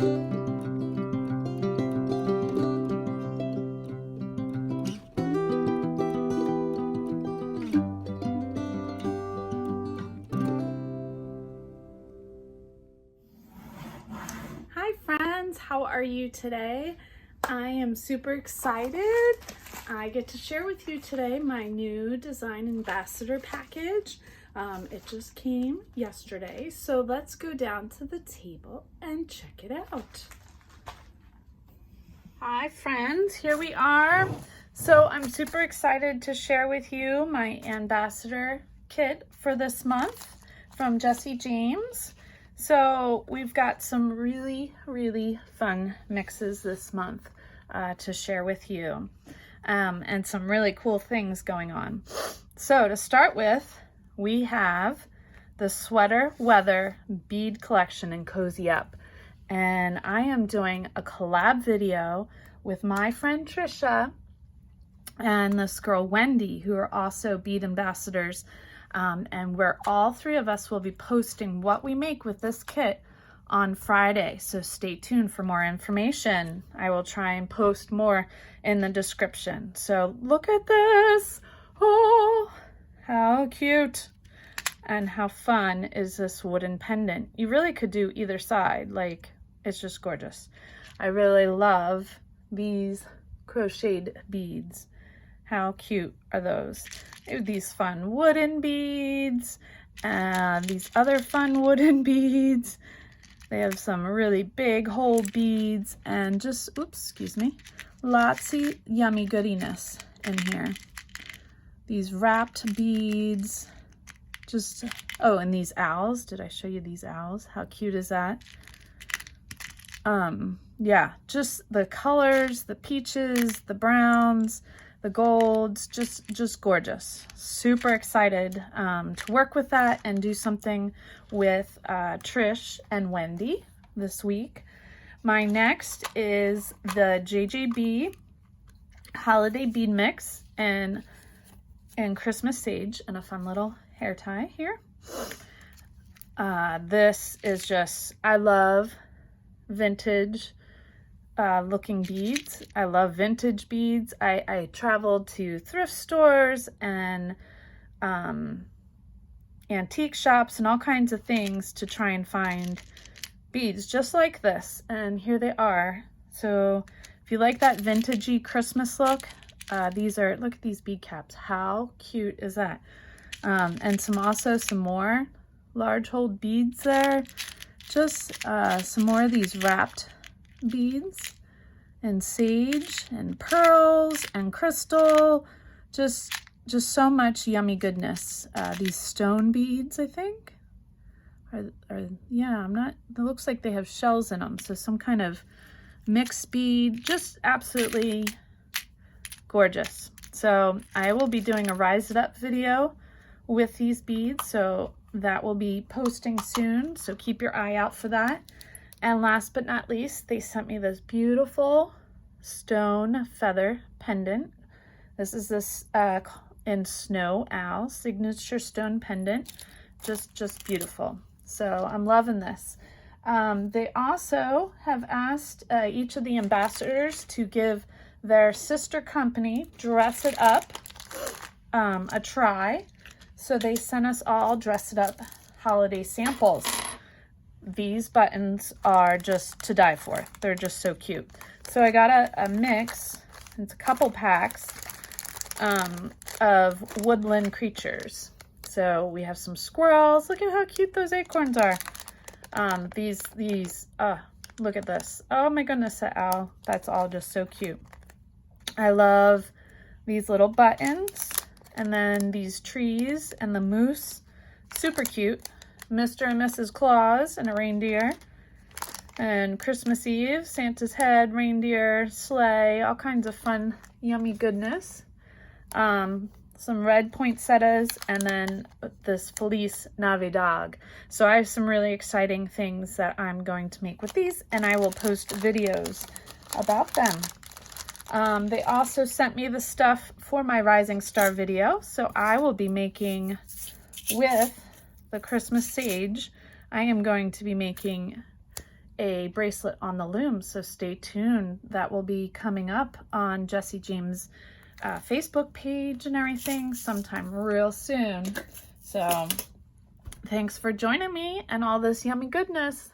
Hi friends, how are you today? I am super excited. I get to share with you today my new design ambassador package. It just came yesterday, so let's go down to the table and check it out. Hi friends, here we are. So I'm super excited to share with you my ambassador kit for this month from Jessie James. So we've got some really fun mixes this month to share with you, and some really cool things going on. So to start with, we have the Sweater Weather Bead Collection in Cozy Up. And I am doing a collab video with my friend Trisha and this girl Wendy, who are also bead ambassadors. And where all three of us will be posting what we make with this kit on Friday. So stay tuned for more information. I will try and post more in the description. So look at this. Oh, how cute. And how fun is this wooden pendant? You really could do either side. Like, it's just gorgeous. I really love these crocheted beads. How cute are those? These fun wooden beads, these other fun wooden beads. They have some really big hole beads and just, oops, excuse me, lots of yummy goodiness in here. These wrapped beads, just, oh, and these owls. Did I show you these owls? How cute is that? Yeah, just the colors, the peaches, the browns, the golds, just gorgeous. Super excited to work with that and do something with Trish and Wendy this week. My next is the JJB Holiday Bead Mix and Christmas Sage and a fun little hair tie here. This is just, I love vintage looking beads. I love vintage beads. I traveled to thrift stores and antique shops and all kinds of things to try and find beads just like this, and here they are. So if you like that vintagey Christmas look, these are, look at these bead caps. How cute is that? And some more large hole beads there. Just some more of these wrapped beads and sage and pearls and crystal, just so much yummy goodness. These stone beads, I think, yeah, I'm not, it looks like they have shells in them, so some kind of mixed bead, just absolutely gorgeous. So I will be doing a Rise It Up video with these beads, so that will be posting soon, so keep your eye out for that. And last but not least, they sent me this beautiful stone feather pendant. This is this in Snow Owl signature stone pendant. Just beautiful. So I'm loving this. They also have asked each of the ambassadors to give their sister company, Dress It Up, a try. So they sent us all Dress It Up holiday samples. These buttons are just to die for. They're just so cute. So I got a mix, it's a couple packs of woodland creatures. So we have some squirrels. Look at how cute those acorns are. Look at this. Oh my goodness, that owl. That's all just so cute. I love these little buttons, and then these trees and the moose. Super cute. Mr. and Mrs. Claus and a reindeer. And Christmas Eve, Santa's head, reindeer, sleigh, all kinds of fun, yummy goodness. Some red poinsettias, and then this Feliz Navidad. So I have some really exciting things that I'm going to make with these, and I will post videos about them. They also sent me the stuff for my Rising Star video, so I will be making with the Christmas Sage. I am going to be making a bracelet on the loom, so stay tuned. That will be coming up on Jessie James' Facebook page and everything sometime real soon. So thanks for joining me and all this yummy goodness.